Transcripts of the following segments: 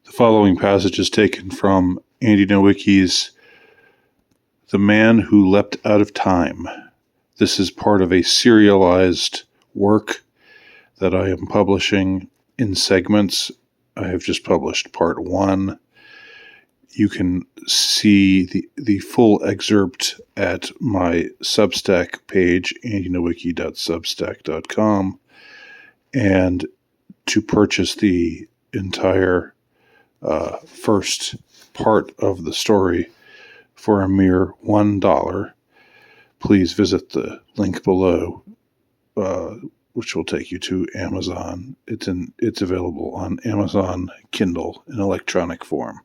The following passage is taken from Andy Nowicki's The Man Who Leapt Out of Time. This is part of a serialized work that I am publishing in segments. I have just published part 1. You can see the full excerpt at my Substack page, andynowicki.substack.com, and to purchase the entire first part of the story for a mere $1, please visit the link below, which will take you to Amazon. It's available on Amazon Kindle in electronic form.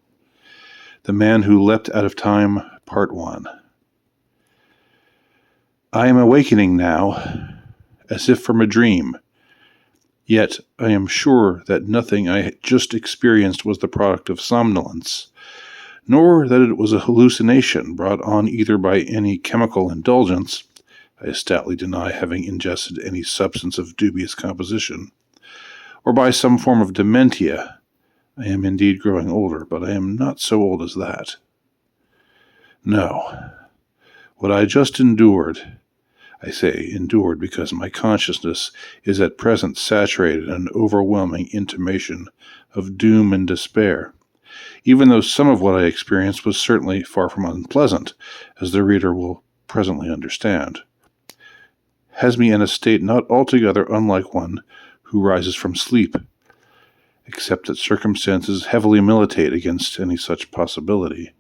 The Man Who Leapt Out of Time, Part 1. I am awakening now, as if from a dream. Yet I am sure that nothing I had just experienced was the product of somnolence, nor that it was a hallucination brought on either by any chemical indulgence — I stoutly deny having ingested any substance of dubious composition — or by some form of dementia. I am indeed growing older, but I am not so old as that. No. What I just endured — I say endured because my consciousness is at present saturated in an overwhelming intimation of doom and despair, even though some of what I experienced was certainly far from unpleasant, as the reader will presently understand, has me in a state not altogether unlike one who rises from sleep, except that circumstances heavily militate against any such possibility.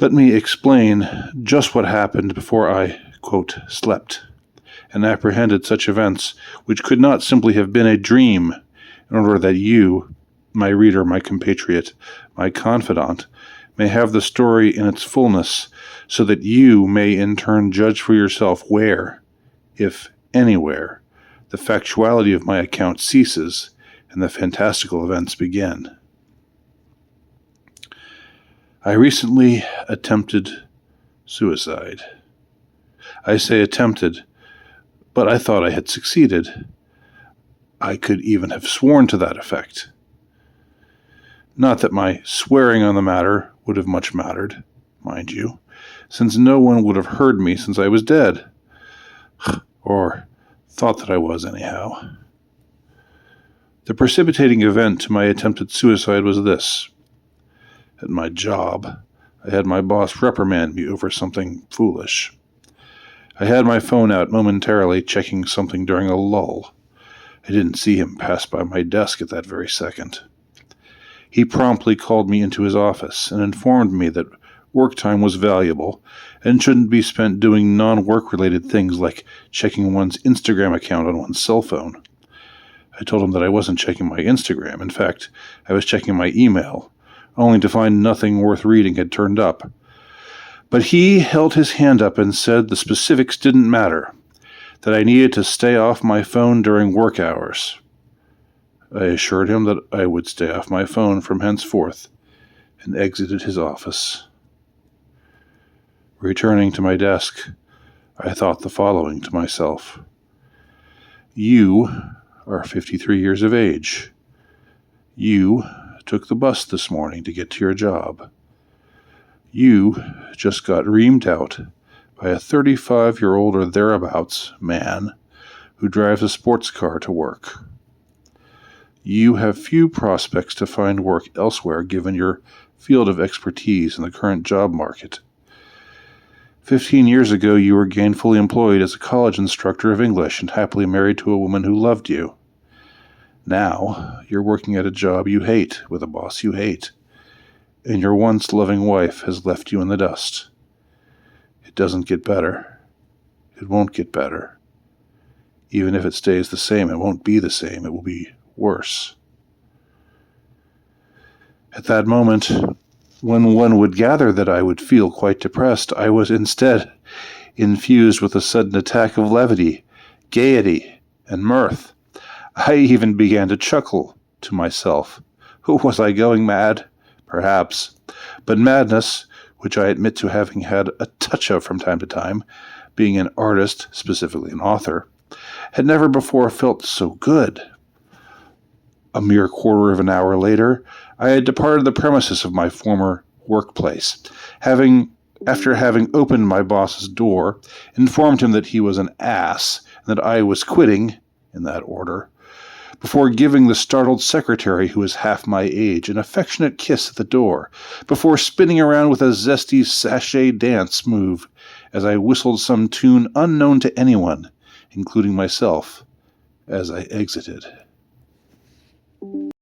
Let me explain just what happened before I, quote, slept, and apprehended such events which could not simply have been a dream, in order that you, my reader, my compatriot, my confidant, may have the story in its fullness, so that you may in turn judge for yourself where, if anywhere, the factuality of my account ceases and the fantastical events begin. I recently attempted suicide. I say attempted, but I thought I had succeeded. I could even have sworn to that effect. Not that my swearing on the matter would have much mattered, mind you, since no one would have heard me since I was dead. Or thought that I was, anyhow. The precipitating event to my attempted suicide was this. At my job, I had my boss reprimand me over something foolish. I had my phone out momentarily, checking something during a lull. I didn't see him pass by my desk at that very second. He promptly called me into his office and informed me that work time was valuable and shouldn't be spent doing non-work-related things like checking one's Instagram account on one's cell phone. I told him that I wasn't checking my Instagram. In fact, I was checking my email, only to find nothing worth reading had turned up. But he held his hand up and said the specifics didn't matter, that I needed to stay off my phone during work hours. I assured him that I would stay off my phone from henceforth, and exited his office. Returning to my desk, I thought the following to myself. You are 53 years of age. You took the bus this morning to get to your job. You just got reamed out by a 35-year-old or thereabouts man who drives a sports car to work. You have few prospects to find work elsewhere given your field of expertise in the current job market. 15 years ago, you were gainfully employed as a college instructor of English and happily married to a woman who loved you. Now, you're working at a job you hate with a boss you hate, and your once loving wife has left you in the dust. It doesn't get better. It won't get better. Even if it stays the same, it won't be the same. It will be worse. At that moment, when one would gather that I would feel quite depressed, I was instead infused with a sudden attack of levity, gaiety, and mirth. I even began to chuckle to myself. Was I going mad? Perhaps. But madness, which I admit to having had a touch of from time to time, being an artist, specifically an author, had never before felt so good. A mere quarter of an hour later, I had departed the premises of my former workplace, after having opened my boss's door, informed him that he was an ass and that I was quitting, in that order, before giving the startled secretary, who was half my age, an affectionate kiss at the door, before spinning around with a zesty sachet dance move as I whistled some tune unknown to anyone, including myself, as I exited.